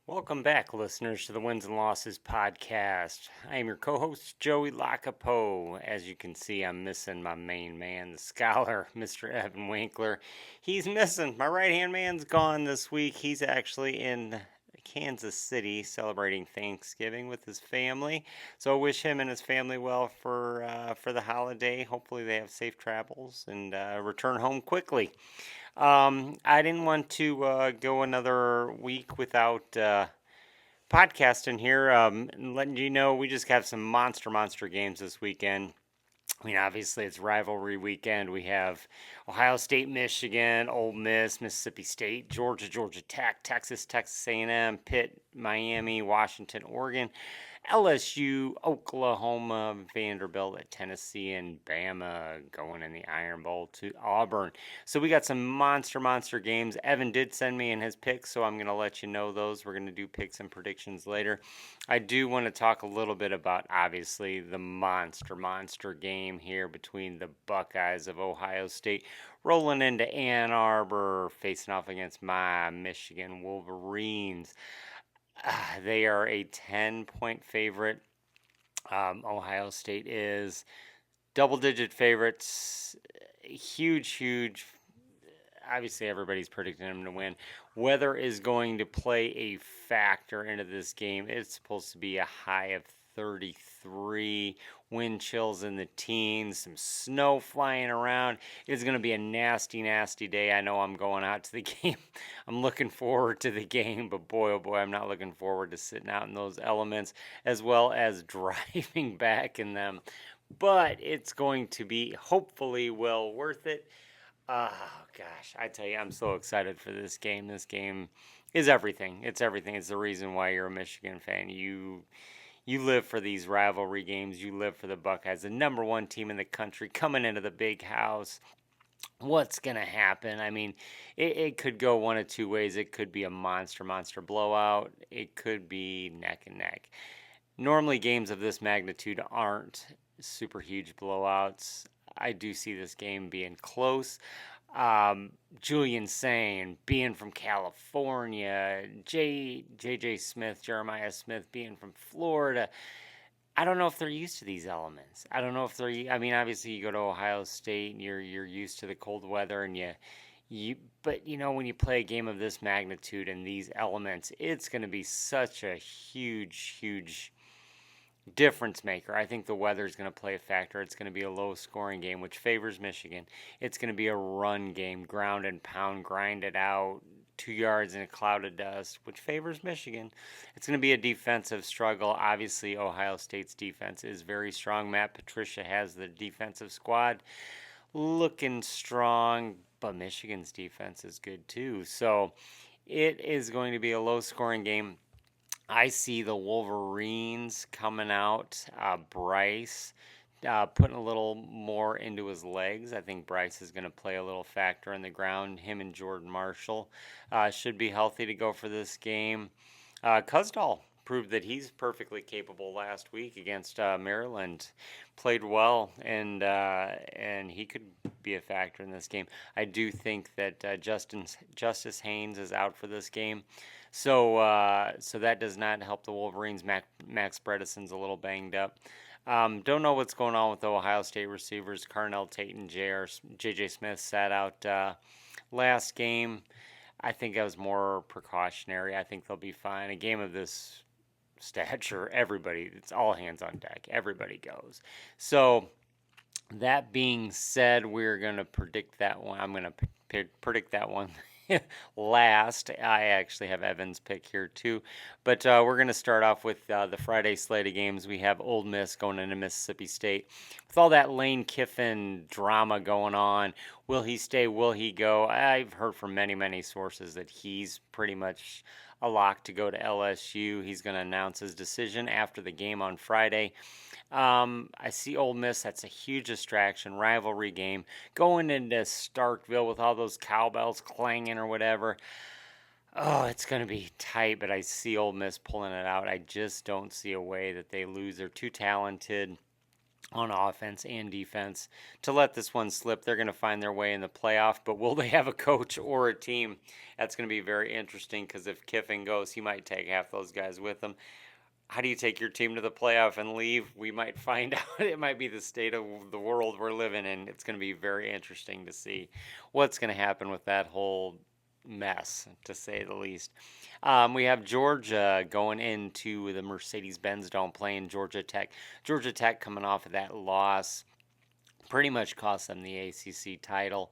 Welcome back, listeners, to the Wins and Losses podcast. I am your co host, Joey Lacapo. As you can see, I'm missing my main man, the scholar, Mr. Evan Winkler. He's missing. My right hand man's gone this week. He's actually in Kansas City celebrating Thanksgiving with his family. So I wish him and his family well for the holiday. Hopefully, they have safe travels and return home quickly. I didn't want to go another week without podcasting here. And letting you know we just have some monster games this weekend. I mean, obviously it's rivalry weekend. We have Ohio State, Michigan, Ole Miss, Mississippi State, Georgia Tech, Texas A&M, Pitt, Miami, Washington, Oregon, LSU, Oklahoma, Vanderbilt at Tennessee, and Bama going in the Iron Bowl to Auburn. So we got some monster games. Evan did send me in his picks, so I'm going to let you know those. We're going to do picks and predictions later. I do want to talk a little bit about, obviously, the monster game here between the Buckeyes of Ohio State rolling into Ann Arbor, facing off against my Michigan Wolverines. They are a 10-point favorite. Ohio State is double-digit favorites. Huge. Obviously, everybody's predicting them to win. Weather is going to play a factor into this game. It's supposed to be a high of 33, wind chills in the teens, some snow flying around. It's going to be a nasty day. I know I'm going out to the game. I'm looking forward to the game, but boy, oh boy, I'm not looking forward to sitting out in those elements as well as driving back in them. But it's going to be hopefully well worth it. Oh gosh, I tell you, I'm so excited for this game. This game is everything. It's everything. It's the reason why you're a Michigan fan. You live for these rivalry games. You live for the Buckeyes, the number one team in the country, coming into the big house. What's gonna happen? I mean, it could go one of two ways. It could be a monster blowout. It could be neck and neck. Normally, games of this magnitude aren't super huge blowouts. I do see this game being close. Julian Sane being from California, J.J. Smith, Jeremiah Smith being from Florida. I don't know if they're used to these elements. I don't know if they're. I mean, obviously, you go to Ohio State and you're used to the cold weather, and but when you play a game of this magnitude and these elements, it's going to be such a huge difference maker. I think the weather is going to play a factor. It's going to be a low scoring game, which favors Michigan. It's going to be a run game, ground and pound, grind it out, 2 yards in a cloud of dust, which favors Michigan. It's going to be a defensive struggle. Obviously, Ohio State's defense is very strong. Matt Patricia has the defensive squad looking strong, but Michigan's defense is good too. So it is going to be a low scoring game. I see the Wolverines coming out. Bryce putting a little more into his legs. I think Bryce is going to play a little factor in the ground. Him and Jordan Marshall should be healthy to go for this game. Kuzdal proved that he's perfectly capable last week against Maryland. Played well, and he could be a factor in this game. I do think that Justice Haynes is out for this game. So that does not help the Wolverines. Max Bredesen's a little banged up. Don't know what's going on with the Ohio State receivers. Carnell Tate and J.J. Smith sat out last game. I think that was more precautionary. I think they'll be fine. A game of this stature, it's all hands on deck. Everybody goes. So that being said, we're going to predict that one. I'm going to predict that one last. I actually have Evan's pick here too. But we're going to start off with the Friday slate of games. We have Ole Miss going into Mississippi State. With all that Lane Kiffin drama going on, will he stay? Will he go? I've heard from many sources that he's pretty much a lock to go to LSU. He's going to announce his decision after the game on Friday. I see Ole Miss. That's a huge distraction. Rivalry game. Going into Starkville with all those cowbells clanging or whatever. Oh, it's going to be tight, but I see Ole Miss pulling it out. I just don't see a way that they lose. They're too talented. on offense and defense to let this one slip. They're going to find their way in the playoff, but will they have a coach or a team? That's going to be very interesting because if Kiffin goes, he might take half those guys with him. How do you take your team to the playoff and leave? We might find out. It might be the state of the world we're living in. It's going to be very interesting to see what's going to happen with that whole mess, to say the least. We have Georgia going into the Mercedes-Benz Dome playing Georgia Tech. Georgia Tech coming off of that loss pretty much cost them the ACC title.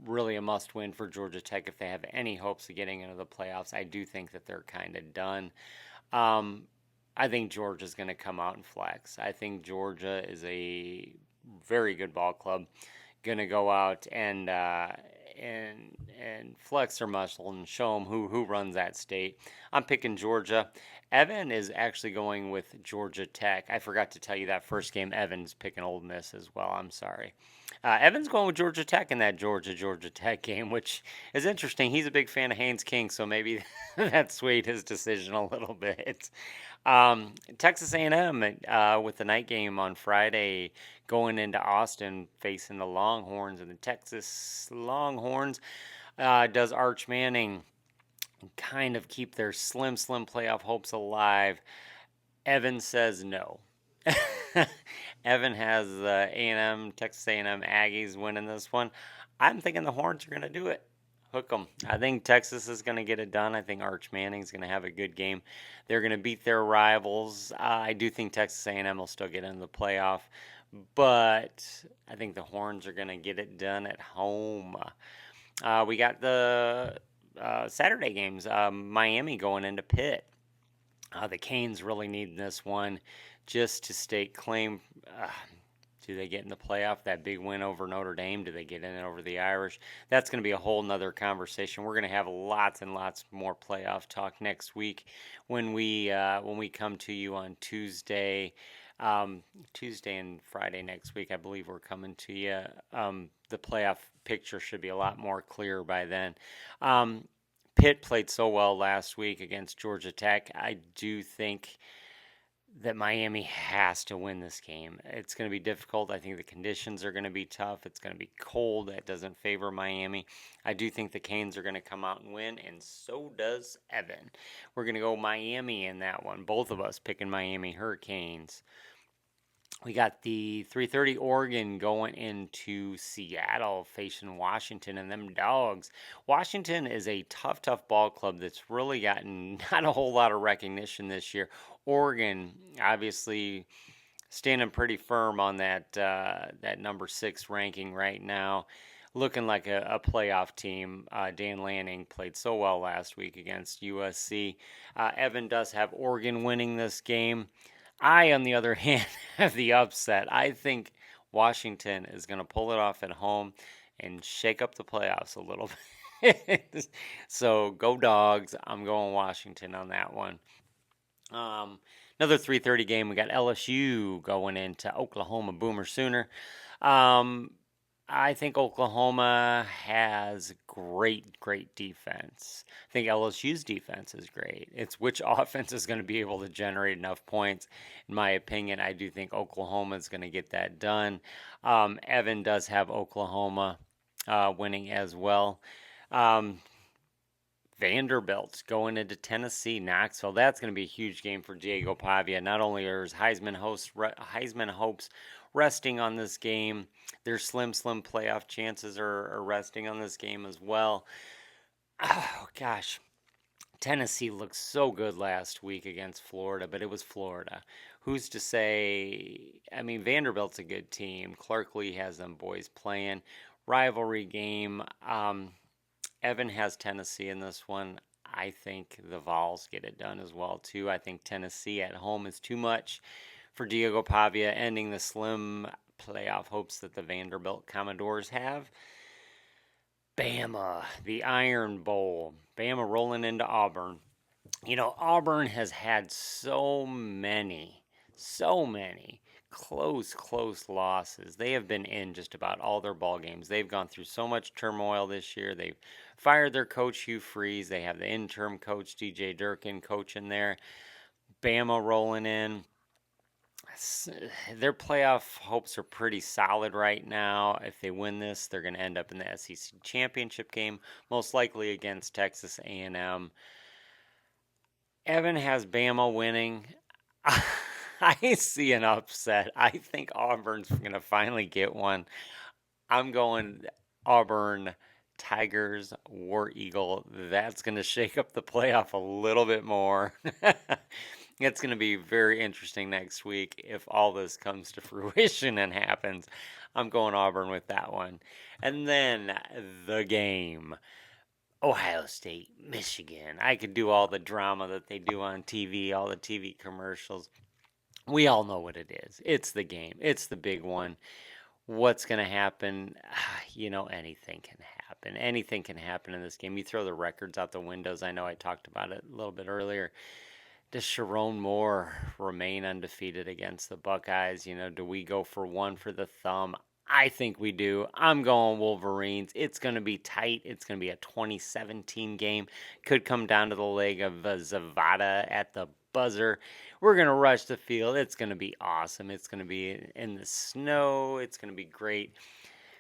Really a must win for Georgia Tech if they have any hopes of getting into the playoffs. I do think that they're kind of done. Um, I think Georgia's going to come out and flex. I think Georgia is a very good ball club. Going to go out and flex their muscle and show them who runs that state. I'm picking Georgia. Evan is actually going with Georgia Tech. I forgot to tell you that first game. Evan's picking Ole Miss as well. I'm sorry. Evan's going with Georgia Tech in that Georgia Tech game, which is interesting. He's a big fan of Haynes King, so maybe that swayed his decision a little bit. Texas A&M with the night game on Friday, going into Austin facing the Longhorns, and the Texas Longhorns. Does Arch Manning kind of keep their slim playoff hopes alive? Evan says no. Evan has the A&M, Texas A&M Aggies winning this one. I'm thinking the Horns are going to do it. Hook them. I think Texas is going to get it done. I think Arch Manning's going to have a good game. They're going to beat their rivals. I do think Texas A&M will still get into the playoff, but I think the Horns are going to get it done at home. We got the Saturday games. Miami going into Pitt. The Canes really need this one just to stake claim. Do they get in the playoff? That big win over Notre Dame? Do they get in over the Irish? That's going to be a whole nother conversation. We're going to have lots and lots more playoff talk next week when we come to you on Tuesday. Tuesday and Friday next week, I believe we're coming to you. The playoff picture should be a lot more clear by then. Pitt played so well last week against Georgia Tech. I do think that Miami has to win this game. It's going to be difficult. I think the conditions are going to be tough. It's going to be cold. That doesn't favor Miami. I do think the Canes are going to come out and win, and so does Evan. We're going to go Miami in that one. Both of us picking Miami Hurricanes. We got the 3:30 Oregon going into Seattle facing Washington and them dogs. Washington is a tough ball club that's really gotten not a whole lot of recognition this year. Oregon, obviously, standing pretty firm on that number 6 ranking right now, looking like a playoff team. Dan Lanning played so well last week against USC. Evan does have Oregon winning this game. I, on the other hand, have the upset. I think Washington is going to pull it off at home and shake up the playoffs a little bit. So go Dogs. I'm going Washington on that one. Another 3:30 game. We got LSU going into Oklahoma Boomer Sooner. I think Oklahoma has great defense. I think LSU's defense is great. It's which offense is going to be able to generate enough points. In my opinion, I do think Oklahoma is going to get that done. Evan does have Oklahoma winning as well. Vanderbilt going into Tennessee, Knoxville. That's going to be a huge game for Diego Pavia. Not only are his Heisman hopes resting on this game, their slim playoff chances are resting on this game as well. Oh, gosh. Tennessee looked so good last week against Florida, but it was Florida. Who's to say? I mean, Vanderbilt's a good team. Clark Lee has them boys playing. Rivalry game. Evan has Tennessee in this one. I think the Vols get it done as well, too. I think Tennessee at home is too much for Diego Pavia, ending the slim playoff hopes that the Vanderbilt Commodores have. Bama, the Iron Bowl. Bama rolling into Auburn. You know, Auburn has had so many close losses. They have been in just about all their ball games. They've gone through so much turmoil this year. They've fired their coach Hugh Freeze. They have the interim coach DJ Durkin coaching there. Bama rolling in. s- their playoff hopes are pretty solid right now. If they win this, they're going to end up in the SEC championship game, most likely against Texas A&M. Evan has Bama winning. I see an upset. I think Auburn's going to finally get one. I'm going Auburn Tigers War Eagle. That's going to shake up the playoff a little bit more. It's going to be very interesting next week if all this comes to fruition and happens. I'm going Auburn with that one. And then the game. Ohio State, Michigan. I could do all the drama that they do on TV, all the TV commercials. We all know what it is. It's the game. It's the big one. What's going to happen? Anything can happen. Anything can happen in this game. You throw the records out the windows. I know I talked about it a little bit earlier. Does Sharon Moore remain undefeated against the Buckeyes? Do we go for one for the thumb? I think we do. I'm going Wolverines. It's going to be tight. It's going to be a 2017 game. Could come down to the leg of Zavada at the buzzer. We're going to rush the field. It's going to be awesome. It's going to be in the snow. It's going to be great.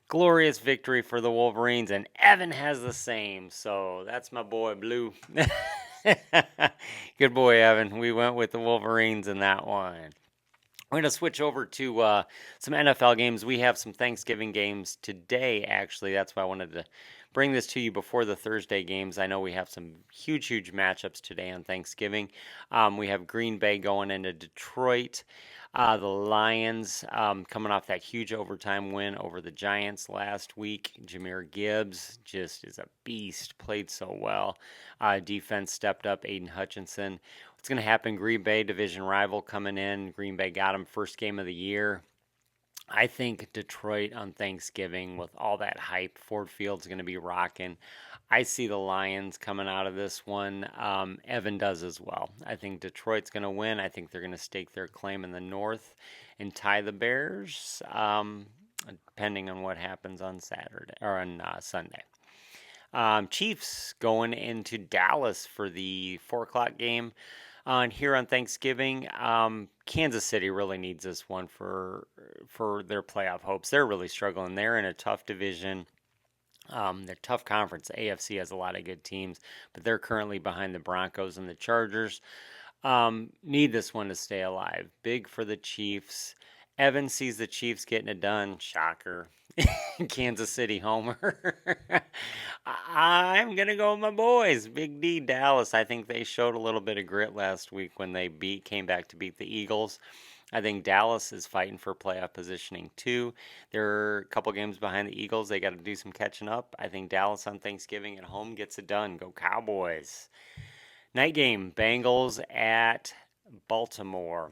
Glorious victory for the Wolverines, and Evan has the same. So that's my boy, Blue. Good boy, Evan. We went with the Wolverines in that one. We're going to switch over to some NFL games. We have some Thanksgiving games today, actually. That's why I wanted to bring this to you before the Thursday games. I know we have some huge, huge matchups today on Thanksgiving. We have Green Bay going into Detroit. The Lions coming off that huge overtime win over the Giants last week. Jahmyr Gibbs just is a beast, played so well. Defense stepped up. Aiden Hutchinson. What's going to happen? Green Bay, division rival, coming in. Green Bay got him first game of the year. I think Detroit on Thanksgiving with all that hype, Ford Field's going to be rocking. I see the Lions coming out of this one. Evan does as well. I think Detroit's going to win. I think they're going to stake their claim in the North and tie the Bears, depending on what happens on Saturday or on Sunday. Chiefs going into Dallas for the 4 o'clock game on here on Thanksgiving. Kansas City really needs this one for their playoff hopes. They're really struggling. They're in a tough division. They're tough conference. The AFC has a lot of good teams, but they're currently behind the Broncos and the Chargers. Need this one to stay alive. Big for the Chiefs. Evan sees the Chiefs getting it done. Shocker. Kansas City homer. I'm going to go with my boys. Big D, Dallas. I think they showed a little bit of grit last week when they came back to beat the Eagles. I think Dallas is fighting for playoff positioning too. They're a couple games behind the Eagles. They got to do some catching up. I think Dallas on Thanksgiving at home gets it done. Go Cowboys. Night game, Bengals at Baltimore.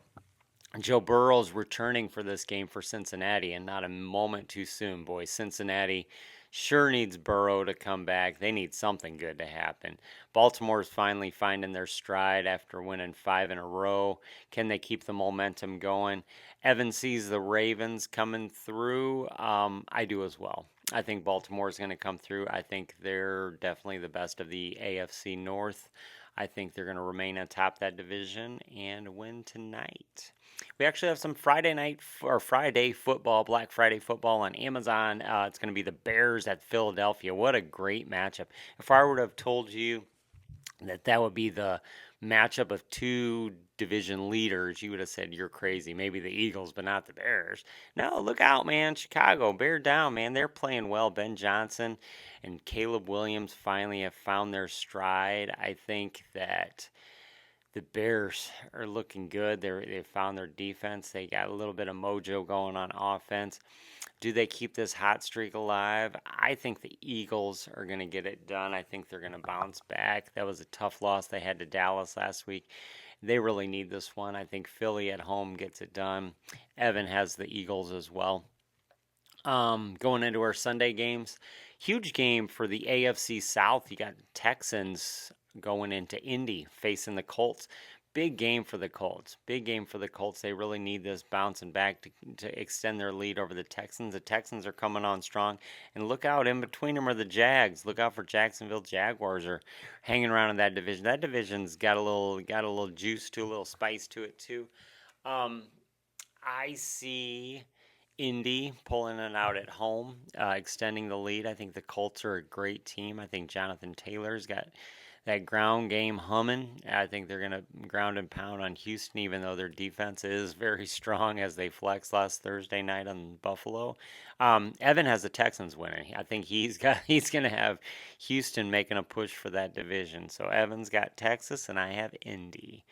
Joe Burrow's returning for this game for Cincinnati, and not a moment too soon, boys. Cincinnati sure needs Burrow to come back. They need something good to happen. Baltimore's finally finding their stride after winning 5 in a row. Can they keep the momentum going? Evan sees the Ravens coming through. I do as well. I think Baltimore's going to come through. I think they're definitely the best of the AFC North. I think they're going to remain atop that division and win tonight. We actually have some Friday football, Black Friday football on Amazon. It's going to be the Bears at Philadelphia. What a great matchup. If I would have told you that would be the matchup of two division leaders, you would have said you're crazy. Maybe the Eagles, but not the Bears. No, look out, man. Chicago, bear down, man. They're playing well. Ben Johnson and Caleb Williams finally have found their stride. I think that the Bears are looking good. They found their defense. They got a little bit of mojo going on offense. Do they keep this hot streak alive? I think the Eagles are going to get it done. I think they're going to bounce back. That was a tough loss they had to Dallas last week. They really need this one. I think Philly at home gets it done. Evan has the Eagles as well. Going into our Sunday games, huge game for the AFC South. You got Texans going into Indy facing the Colts. Big game for the Colts. Big game for the Colts. They really need this bouncing back to extend their lead over the Texans. The Texans are coming on strong. And look out, in between them are the Jags. Look out for Jacksonville Jaguars are hanging around in that division. That division's got a little juice to, a little spice to it too. Um, I see Indy pulling it out at home, extending the lead. I think the Colts are a great team. I think Jonathan Taylor's got that ground game humming. I think they're going to ground and pound on Houston, even though their defense is very strong as they flexed last Thursday night on Buffalo. Evan has the Texans winning. I think he's going to have Houston making a push for that division. So Evan's got Texas, and I have Indy.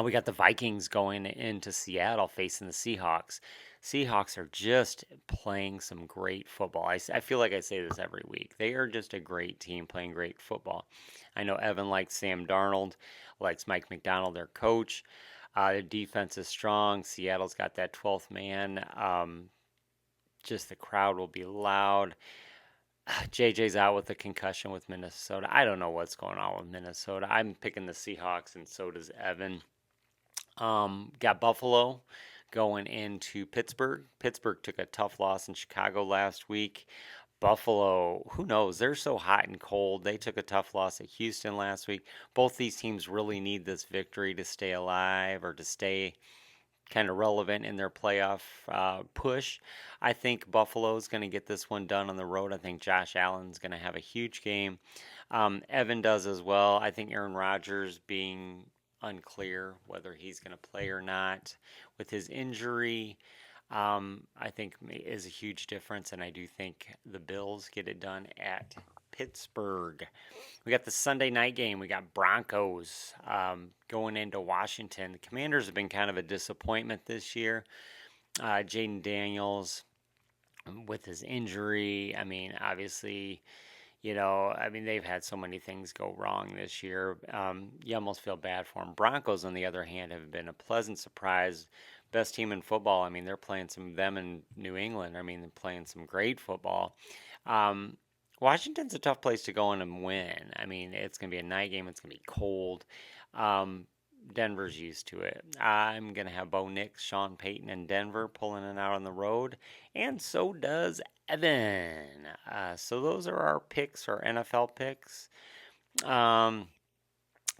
We got the Vikings going into Seattle facing the Seahawks. Seahawks are just playing some great football. I feel like I say this every week. They are just a great team playing great football. I know Evan likes Sam Darnold, likes Mike McDonald, their coach. Their defense is strong. Seattle's got that 12th man. Just the crowd will be loud. JJ's out with a concussion with Minnesota. I don't know what's going on with Minnesota. I'm picking the Seahawks, and so does Evan. Got Buffalo going into Pittsburgh. Pittsburgh took a tough loss in Chicago last week. Buffalo, who knows? They're so hot and cold. They took a tough loss at Houston last week. Both these teams really need this victory to stay alive or to stay kind of relevant in their playoff push. I think Buffalo's going to get this one done on the road. I think Josh Allen's going to have a huge game. Evan does as well. I think Aaron Rodgers being unclear whether he's going to play or not with his injury. I think is a huge difference, and I do think the Bills get it done at Pittsburgh. We got the Sunday night game. We got Broncos going into Washington. The Commanders have been kind of a disappointment this year. Jaden Daniels with his injury. I mean, obviously, they've had so many things go wrong this year. You almost feel bad for them. Broncos, on the other hand, have been a pleasant surprise. Best team in football. I mean, they're playing them in New England. I mean, they're playing some great football. Washington's a tough place to go in and win. I mean, it's going to be a night game. It's going to be cold. Denver's used to it. I'm going to have Bo Nix, Sean Payton, and Denver pulling it out on the road. And so does Evan. So those are our picks, our NFL picks.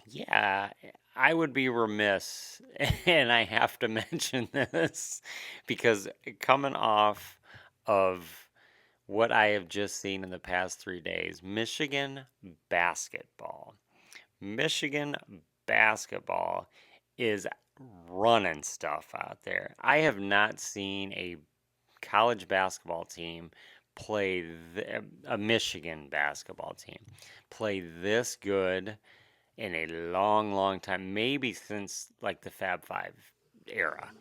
Yeah, I would be remiss, and I have to mention this because coming off of what I have just seen in the past 3 days, Michigan basketball is running stuff out there. I have not seen a college basketball team play a Michigan basketball team play this good in a long, long time, maybe since like the Fab Five era.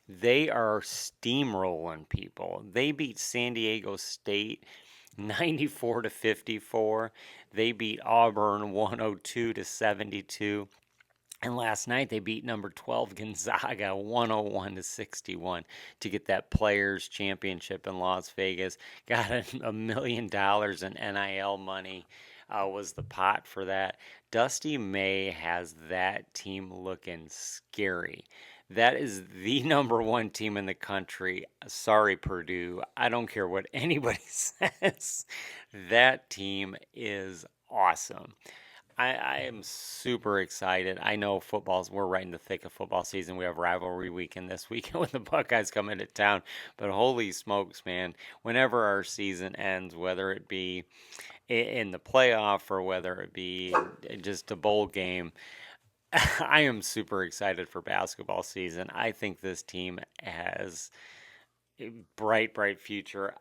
They are steamrolling people. They beat San Diego State 94 to 54. They beat Auburn 102 to 72. And last night they beat number 12 Gonzaga 101 to 61 to get that players championship in Las Vegas. Got $1 million in NIL money. Was the pot for that. Dusty May has that team looking scary. That is the number one team in the country. Sorry, Purdue. I don't care what anybody says. That team is awesome. I am super excited. I know we're right in the thick of football season. We have rivalry weekend this weekend with the Buckeyes coming to town. But holy smokes, man, whenever our season ends, whether it be in the playoff or whether it be just a bowl game, I am super excited for basketball season. I think this team has a bright, bright future.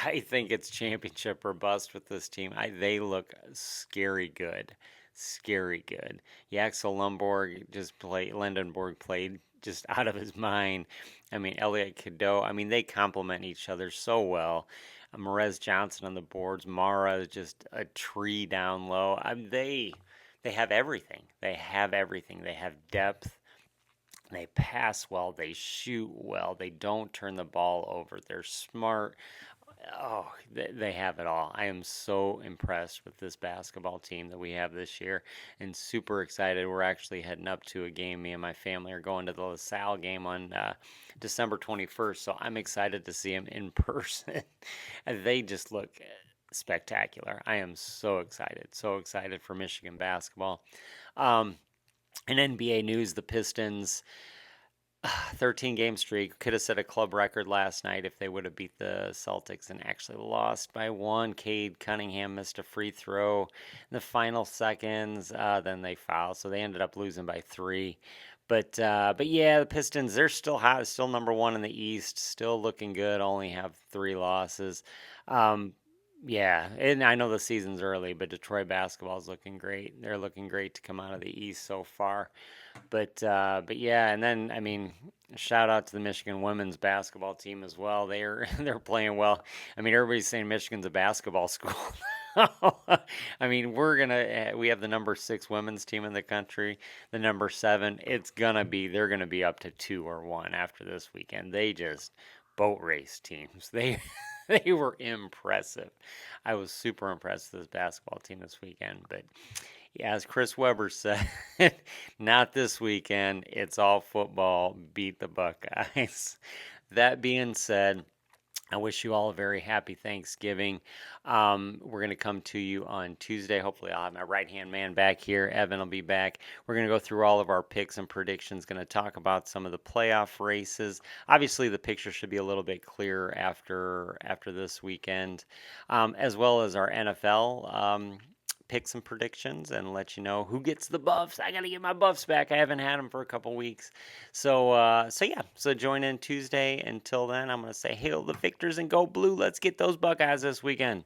I think it's championship or bust with this team. They look scary good. Scary good. Yaxel Lendenborg played just out of his mind. I mean, Elliot Cadeau, I mean, they complement each other so well. Merez Johnson on the boards. Mara is just a tree down low. They have everything. They have everything. They have depth. They pass well. They shoot well. They don't turn the ball over. They're smart. Oh, they have it all. I am so impressed with this basketball team that we have this year and super excited. We're actually heading up to a game. Me and my family are going to the LaSalle game on December 21st, so I'm excited to see them in person. They just look spectacular. I am so excited for Michigan basketball. In NBA news, the Pistons 13 game streak. Could have set a club record last night if they would have beat the Celtics and actually lost by one. Cade Cunningham missed a free throw in the final seconds. Then they fouled, so they ended up losing by three. But yeah, the Pistons, they're still hot, still number one in the East, still looking good. Only have three losses. Um, yeah, and I know the season's early, but Detroit basketball is looking great. They're looking great to come out of the East so far. But yeah, and then I mean, shout out to the Michigan women's basketball team as well. They're playing well. I mean, everybody's saying Michigan's a basketball school. I mean, we have the number six women's team in the country, the number seven. They're gonna be up to two or one after this weekend. They just boat race teams. They were impressive. I was super impressed with this basketball team this weekend, but yeah, as Chris Webber said, not this weekend. It's all football. Beat the Buckeyes. That being said, I wish you all a very happy Thanksgiving. We're going to come to you on Tuesday. Hopefully, I'll have my right hand man back here. Evan will be back. We're going to go through all of our picks and predictions, going to talk about some of the playoff races. Obviously, the picture should be a little bit clearer after this weekend, as well as our NFL. Pick some predictions and let you know who gets the buffs. I got to get my buffs back. I haven't had them for a couple weeks. So yeah. So join in Tuesday. Until then, I'm going to say hail the victors and go blue. Let's get those Buckeyes this weekend.